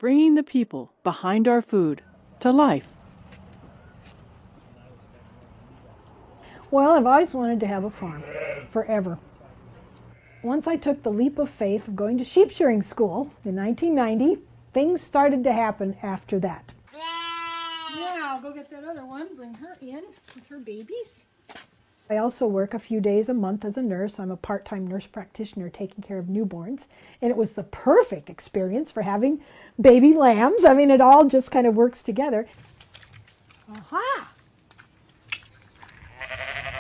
bringing the people behind our food to life. Well, I've always wanted to have a farm, forever. Once I took the leap of faith of going to sheep shearing school in 1990, things started to happen after that. Yeah, I'll go get that other one, bring her in with her babies. I also work a few days a month as a nurse. I'm a part-time nurse practitioner taking care of newborns, and it was the perfect experience for having baby lambs. I mean, it all just kind of works together. Aha!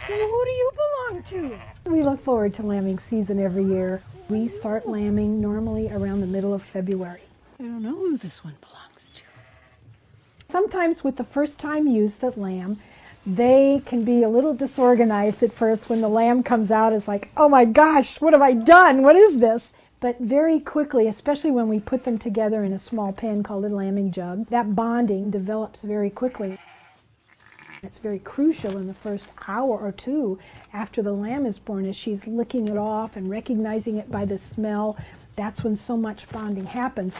Well, who do you belong to? We look forward to lambing season every year. We start lambing normally around the middle of February. I don't know who this one belongs to. Sometimes with the first time use of lamb, they can be a little disorganized at first when the lamb comes out. It's like, oh my gosh, what have I done? What is this? But very quickly, especially when we put them together in a small pen called a lambing jug, that bonding develops very quickly. It's very crucial in the first hour or two after the lamb is born as she's licking it off and recognizing it by the smell. That's when so much bonding happens.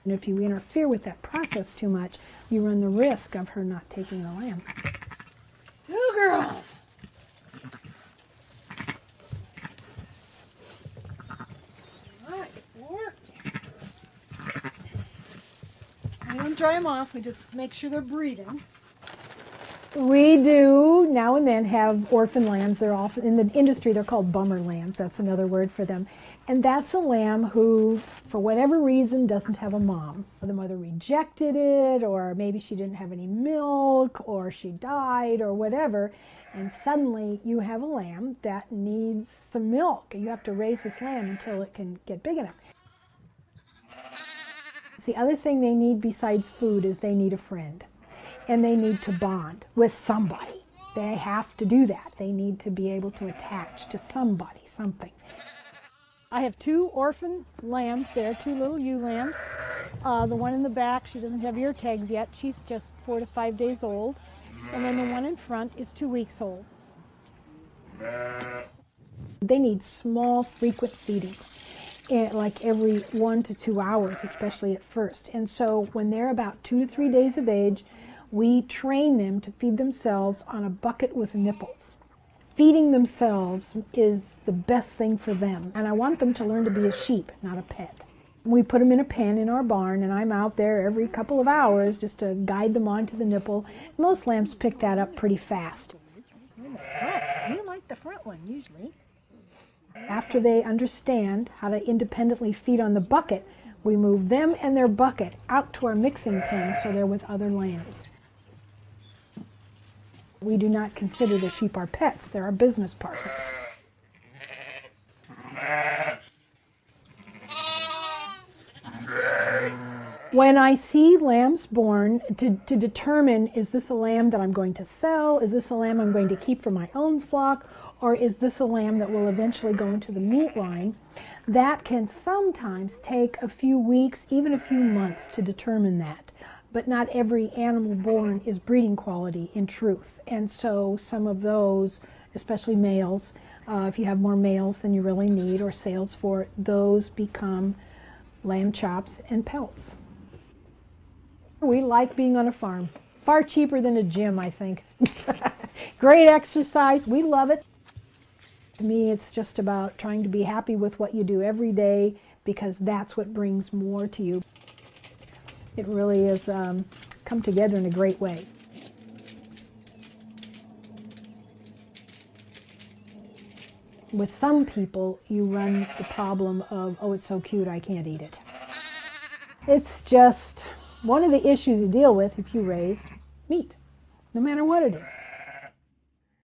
And if you interfere with that process too much, you run the risk of her not taking the lamb. Two girls. Nice work. We don't dry them off, we just make sure they're breathing. We do now and then have orphan lambs. They're often, in the industry, they're called bummer lambs. That's another word for them. And that's a lamb who, for whatever reason, doesn't have a mom. The mother rejected it, or maybe she didn't have any milk, or she died, or whatever. And suddenly you have a lamb that needs some milk. You have to raise this lamb until it can get big enough. The other thing they need besides food is they need a friend. And they need to bond with somebody. They have to do that. They need to be able to attach to somebody, something. I have two orphan lambs there, two little ewe lambs. The one in the back, she doesn't have ear tags yet. She's just 4 to 5 days old. And then the one in front is 2 weeks old. They need small, frequent feeding, like every 1 to 2 hours, especially at first. And so when they're about 2 to 3 days of age, we train them to feed themselves on a bucket with nipples. Feeding themselves is the best thing for them, and I want them to learn to be a sheep, not a pet. We put them in a pen in our barn, and I'm out there every couple of hours just to guide them onto the nipple. Most lambs pick that up pretty fast. The front. You like the front one, usually. After they understand how to independently feed on the bucket, we move them and their bucket out to our mixing pen so they're with other lambs. We do not consider the sheep our pets. They're our business partners. When I see lambs born, to determine, is this a lamb that I'm going to sell? Is this a lamb I'm going to keep for my own flock? Or is this a lamb that will eventually go into the meat line? That can sometimes take a few weeks, even a few months to determine that. But not every animal born is breeding quality in truth. And so some of those, especially males, if you have more males than you really need or sales for it, those become lamb chops and pelts. We like being on a farm. Far cheaper than a gym, I think. Great exercise. We love it. To me, it's just about trying to be happy with what you do every day, because that's what brings more to you. It really has come together in a great way. With some people, you run the problem of, oh, it's so cute, I can't eat it. It's just one of the issues you deal with if you raise meat, no matter what it is.